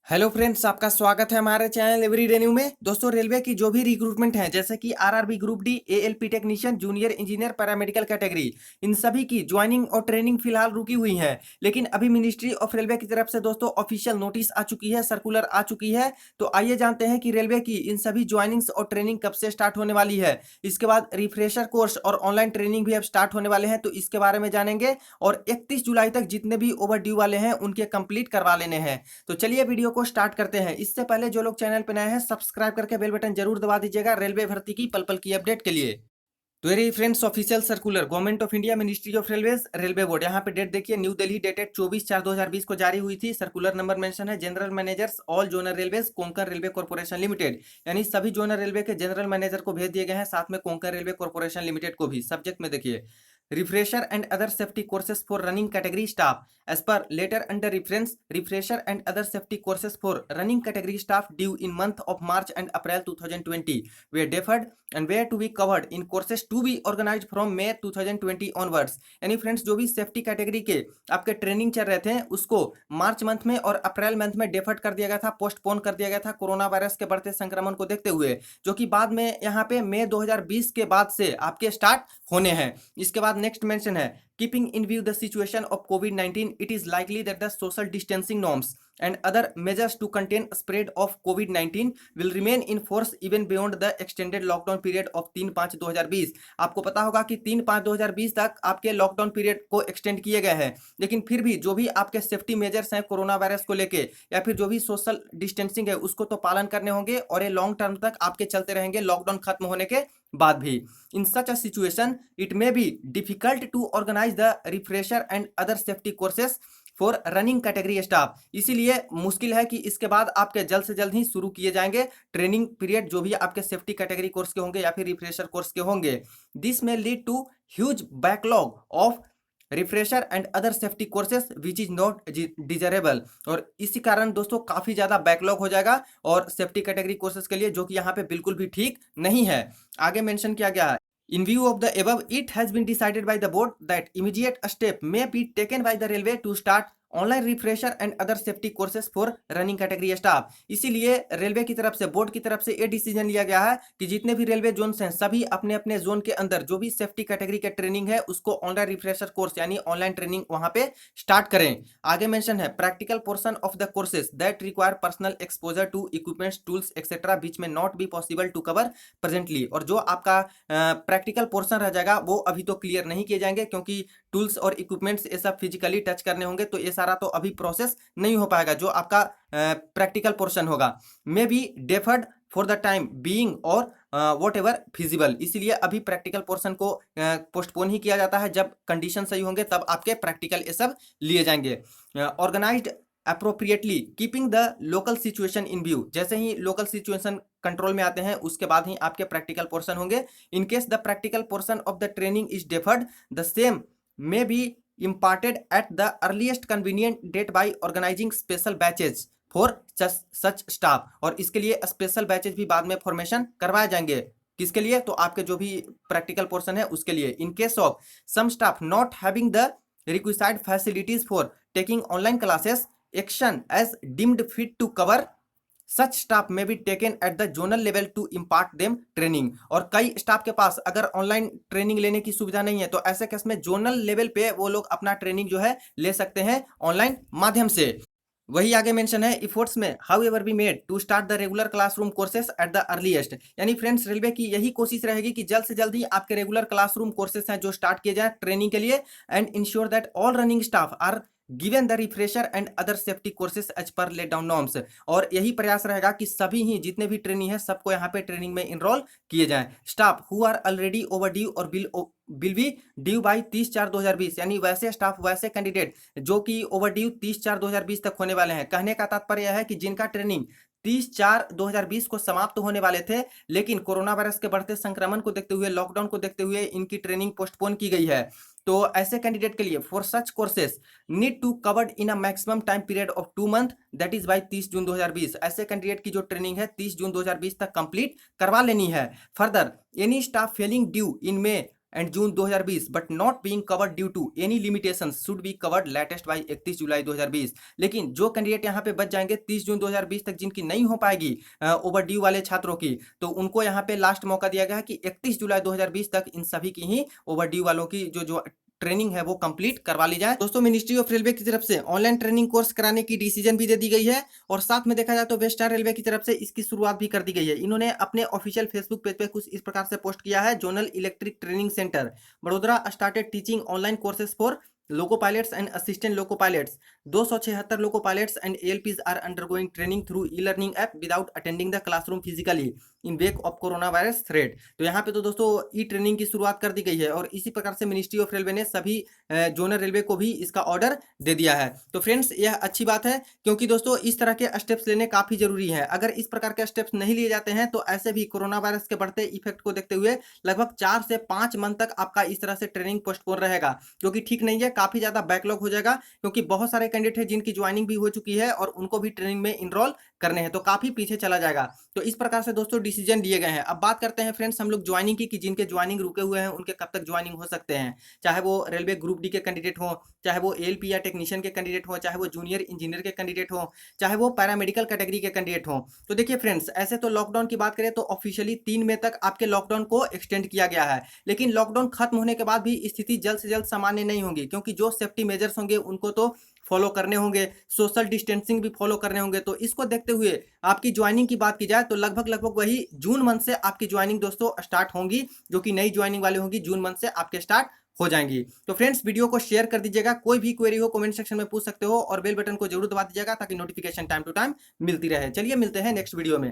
Hello friends, आपका स्वागत है हमारे चैनल एवरीडे न्यू में। दोस्तों, रेलवे की जो भी रिक्रूटमेंट है जैसे कि RRB group D, ALP technician, junior engineer, paramedical category, इन सभी की ज्वाइनिंग और ट्रेनिंग फिलहाल रुकी हुई है। लेकिन अभी मिनिस्ट्री ऑफ रेलवे की तरफ से दोस्तों ऑफिशियल नोटिस आ चुकी है, सर्कुलर आ चुकी है। तो आइए जानते हैं कि रेलवे की इन सभी ज्वाइनिंग्स और ट्रेनिंग कब से स्टार्ट होने वाली है। इसके बाद रिफ्रेशर कोर्स और ऑनलाइन ट्रेनिंग भी अब स्टार्ट होने वाले हैं, तो इसके बारे में जानेंगे। और 31 जुलाई तक जितने भी ओवर ड्यू वाले हैं उनके कंप्लीट करवा लेने हैं। तो चलिए वीडियो को स्टार्ट करते हैं। इससे पहले जो लोग चैनल पर नए हैं सब्सक्राइब करके बेल बटन जरूर दबा दीजिएगा रेलवे भर्ती की पल पल की अपडेट के लिए। तो ये friends official circular government of India, ministry of railways, railway board, यहाँ पे डेट देखिए, न्यू दिल्ली, डेटेड 24/4/2020 को जारी हुई थी। सर्कुलर नंबर मेंशन है general managers all zonal railways Konkan railway corporation limited, यानी सभी जोनल रेलवे के जनरल मैनेजर को भेज दिए गए हैं, साथ में कोंकण रेलवे कॉर्पोरेशन लिमिटेड को भी। सब्जेक्ट में देखिए, refresher and other safety courses for running category staff as per letter under reference, refresher and other safety courses for running category staff due in month of March and April 2020 were deferred and were to be covered in courses to be organized from May 2020 onwards। यानी friends, जो भी safety category के आपके training चल रहे थे उसको March month में और अप्रैल मंथ में डेफर्ड कर दिया गया था, पोस्टपोन कर दिया गया था कोरोना वायरस के बढ़ते संक्रमण को देखते हुए, जो कि बाद में यहाँ पे मई 2020 के बाद से आपके स्टार्ट होने हैं। इसके बाद नेक्स्ट मेंशन है, keeping in view the situation of COVID-19, it is likely that the social distancing norms and other measures to contain spread of COVID-19 will remain in force even beyond the extended lockdown period of 3/5/2020। आपको पता होगा कि 3/5/2020 तक आपके lockdown period को extend किए गए हैं, लेकिन फिर भी जो भी आपके सेफ्टी मेजर्स हैं कोरोना वायरस को लेके या फिर जो भी सोशल डिस्टेंसिंग है उसको तो पालन करने होंगे, और ये लॉन्ग टर्म तक आपके चलते रहेंगे लॉकडाउन खत्म होने के बाद भी। In such a situation, it may be difficult to organize the refresher and other safety courses for running category staff। इसीलिए मुश्किल है कि इसके बाद आपके जल्द से जल्द ही शुरू किए जाएंगे ट्रेनिंग पीरियड जो भी आपके सेफ्टी कैटेगरी कोर्स के होंगे या फिर रिफ्रेशर कोर्स के होंगे। This may lead to huge backlog of refresher and other safety courses which is not desirable. और इसी कारण दोस्तों काफी ज्यादा बैकलॉग हो जाएगा और सेफ्टी कैटेगरी कोर्सेज के लिए, जो कि यहाँ पे बिल्कुल भी ठीक नहीं है। आगे मेंशन किया गया है, in view of the above, it has been decided by the board that immediate step may be taken by the railway to start online refresher and other safety courses for running category staff. इसीलिए railway की तरफ से, board की तरफ से ये decision लिया गया है कि जितने भी रेलवे जोन हैं सभी अपने अपने जोन के अंदर जो भी सेफ्टी कैटेगरी के ट्रेनिंग है उसको ऑनलाइन रिफ्रेशर कोर्स यानी ऑनलाइन ट्रेनिंग वहां पे स्टार्ट करें। आगे मेंशन है, practical portion of the courses that require personal exposure to equipments tools etcetera which may not be possible to cover presently. और जो आपका प्रैक्टिकल पोर्शन रह जाएगा वो अभी तो क्लियर नहीं किए जाएंगे, क्योंकि टूल्स और इक्विपमेंट्स ये सब फिजिकली टच करने होंगे, तो ये सारा तो अभी प्रोसेस नहीं हो पाएगा। जो आपका प्रैक्टिकल पोर्शन होगा may be deferred for the time being और वॉट एवर फिजिबल। इसीलिए अभी प्रैक्टिकल पोर्शन को पोस्टपोन ही किया जाता है, जब कंडीशन सही होंगे तब आपके प्रैक्टिकल ये सब लिए जाएंगे। Organised appropriately keeping the local situation in view. जैसे ही लोकल सिचुएशन कंट्रोल में आते हैं उसके बाद ही आपके प्रैक्टिकल पोर्शन होंगे। In case the practical portion of the training is deferred, the same may be imparted at the earliest convenient date by organizing special batches for such staff। और इसके लिए स्पेशल बैचेज भी बाद में formation करवाए जाएंगे। किसके लिए? तो आपके जो भी प्रैक्टिकल पोर्शन है उसके लिए। In case of some staff not having the required facilities for taking online classes, action as deemed fit to cover such staff may be taken at the zonal level to impart them training. और कई staff के पास अगर online training लेने की सुविधा नहीं है तो ऐसे केस में जोनल लेवल पे वो लोग अपना ट्रेनिंग जो है ले सकते हैं ऑनलाइन माध्यम से। वही आगे मेंशन है, efforts may however be made to start the regular classroom courses at the earliest. यानी फ्रेंड्स, रेलवे की यही कोशिश रहेगी कि जल्द से जल्द ही आपके रेगुलर क्लासरूम कोर्सेस हैं जो स्टार्ट किए जाए ट्रेनिंग के लिए, and ensure that all running staff are given the refresher and other safety courses as per laid down norms. और यही प्रयास रहेगा कि सभी ही जितने भी ट्रेनिंग है सबको यहाँ पे ट्रेनिंग में इनरोल किए जाएं। Staff who are already overdue or will be due by 30/4/2020, यानी वैसे स्टाफ, वैसे कैंडिडेट जो कि ओवर ड्यू 30/4/2020 तक होने वाले हैं। कहने का तात्पर्य यह है कि जिनका ट्रेनिंग 30/4/2020 को समाप्त होने वाले थे, लेकिन कोरोना वायरस के बढ़ते संक्रमण को देखते हुए, लॉकडाउन को देखते हुए इनकी ट्रेनिंग पोस्टपोन की गई है। तो ऐसे कैंडिडेट के लिए for such courses need to covered in a maximum time period of 2 month that is by 30 June 2020। ऐसे कैंडिडेट की जो ट्रेनिंग है 30 जून 2020 तक कंप्लीट करवा लेनी है। Further any staff falling due in May and June 2020 but not being covered due to any limitations should be covered latest by 31 July 2020। लेकिन जो कैंडिडेट यहाँ पे बच जाएंगे 30 जून 2020 तक, जिनकी नहीं हो पाएगी ओवर ड्यू वाले छात्रों की, तो उनको यहाँ पे लास्ट मौका दिया गया है कि 31 जुलाई 2020 तक इन सभी की ही ओवर ड्यू वालों की जो जो ट्रेनिंग है वो कंप्लीट करवा ली जाए। दोस्तों मिनिस्ट्री ऑफ रेलवे की तरफ से ऑनलाइन ट्रेनिंग कोर्स कराने की डिसीजन भी दे दी गई है, और साथ में देखा जाए तो वेस्टर्न रेलवे की तरफ से इसकी शुरुआत भी कर दी गई है। इन्होंने अपने ऑफिशियल फेसबुक पेज पे कुछ इस प्रकार से पोस्ट किया है: zonal electric training centre Vadodara started teaching online courses for loco pilots and assistant loco pilots. 276 loco pilots and ALPs are undergoing training through e learning app without attending the classroom physically in wake of corona virus threat. तो यहाँ पे तो दोस्तों ई training की शुरुआत कर दी गई है, और इसी प्रकार से मिनिस्ट्री ऑफ रेलवे ने सभी जोनल रेलवे को भी इसका ऑर्डर दे दिया है। तो फ्रेंड्स यह अच्छी बात है, क्योंकि दोस्तों इस तरह के स्टेप्स लेने काफी जरूरी है। अगर इस प्रकार के स्टेप्स नहीं लिए जाते हैं तो ऐसे भी कोरोना वायरस के बढ़ते इफेक्ट को देखते हुए लगभग 4 से 5 मंथ तक आपका इस तरह से ट्रेनिंग पोस्टपोन रहेगा, जो कि ठीक नहीं है। काफी ज्यादा बैकलॉग हो जाएगा, क्योंकि बहुत सारे कैंडिडेट हैं जिनकी ज्वाइनिंग भी हो चुकी है और उनको भी ट्रेनिंग में इनरोल करने हैं, तो काफी पीछे चला जाएगा। तो इस प्रकार से दोस्तों डिसीजन लिए गए हैं। अब बात करते हैं फ्रेंड्स हम लोग ज्वाइनिंग की, कि जिनके ज्वाइनिंग रुके हुए हैं उनके कब तक ज्वाइनिंग हो सकते हैं, चाहे वो रेलवे ग्रुप डी के कैंडिडेट हो, चाहे वो एएलपी या टेक्नीशियन के कैंडिडेट हो, चाहे वो जूनियर इंजीनियर के कैंडिडेट हो, चाहे वो पैरामेडिकल कैटेगरी के कैंडिडेट हो। तो देखिए फ्रेंड्स, ऐसे तो लॉकडाउन की बात करें तो ऑफिशियली 3 मई तक आपके लॉकडाउन को एक्सटेंड किया गया है, लेकिन लॉकडाउन खत्म होने के बाद भी स्थिति जल्द से जल्द सामान्य नहीं होगी, क्योंकि जो सेफ्टी मेजर्स होंगे उनको तो फॉलो करने होंगे, सोशल डिस्टेंसिंग भी फॉलो करने होंगे। तो इसको देखते हुए आपकी ज्वाइनिंग की बात की जाए तो लगभग वही जून मंथ से आपकी ज्वाइनिंग दोस्तों स्टार्ट होंगी, जो कि नई ज्वाइनिंग वाले होंगी जून मंथ से आपके स्टार्ट हो जाएंगी। तो फ्रेंड्स वीडियो को शेयर कर दीजिएगा, कोई भी क्वेरी हो कमेंट सेक्शन में पूछ सकते हो, और बेल बटन को जरूर दबा दीजिएगा ताकि नोटिफिकेशन टाइम टू टाइम मिलती रहे। चलिए मिलते हैं नेक्स्ट वीडियो में।